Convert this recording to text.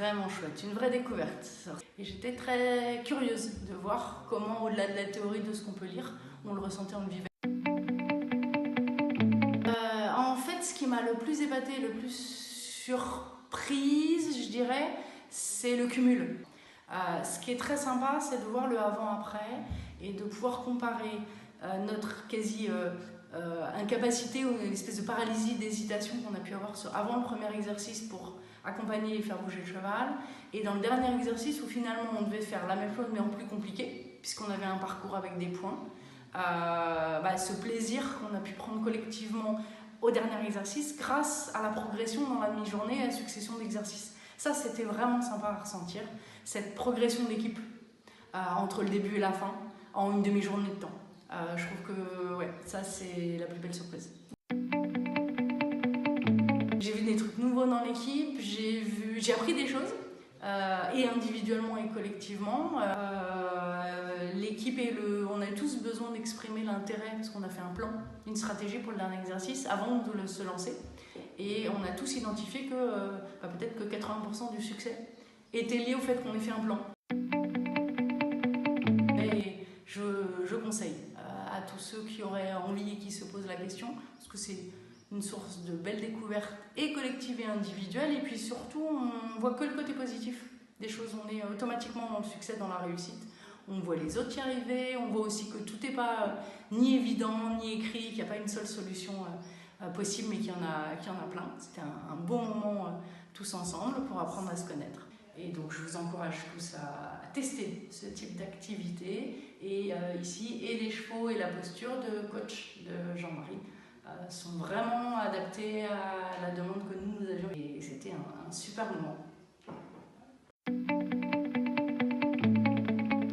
vraiment chouette, une vraie découverte. Et j'étais très curieuse de voir comment, au-delà de la théorie de ce qu'on peut lire, on le ressentait, on le vivait. En fait, ce qui m'a le plus épatée, le plus surprise, je dirais, c'est le cumul. Ce qui est très sympa, c'est de voir le avant-après et de pouvoir comparer notre quasi incapacité ou une espèce de paralysie, d'hésitation qu'on a pu avoir avant le premier exercice pour accompagner et faire bouger le cheval, et dans le dernier exercice où finalement on devait faire la même chose mais en plus compliqué, puisqu'on avait un parcours avec des points. Ce plaisir qu'on a pu prendre collectivement au dernier exercice grâce à la progression dans la demi-journée et à la succession d'exercices. Ça, c'était vraiment sympa à ressentir, cette progression d'équipe entre le début et la fin en une demi-journée de temps. Je trouve que ouais, ça, c'est la plus belle surprise. J'ai vu des trucs nouveaux dans l'équipe, j'ai appris des choses, et individuellement et collectivement. L'équipe on a tous besoin d'exprimer l'intérêt, parce qu'on a fait un plan, une stratégie pour le dernier exercice avant de se lancer. Et on a tous identifié que peut-être que 80% du succès était lié au fait qu'on ait fait un plan. Et je conseille à tous ceux qui auraient envie et qui se posent la question, parce que c'est une source de belles découvertes et collectives et individuelles, et puis surtout on voit que le côté positif des choses, on est automatiquement dans le succès, dans la réussite, on voit les autres y arriver, on voit aussi que tout n'est pas ni évident, ni écrit, qu'il n'y a pas une seule solution possible, mais qu'il y en a plein. C'était un beau moment tous ensemble pour apprendre à se connaître. Et donc je vous encourage tous à tester ce type d'activité. Et ici, et les chevaux et la posture de coach de Jean-Marie sont vraiment adaptés à la demande que nous avions. Et c'était un super moment.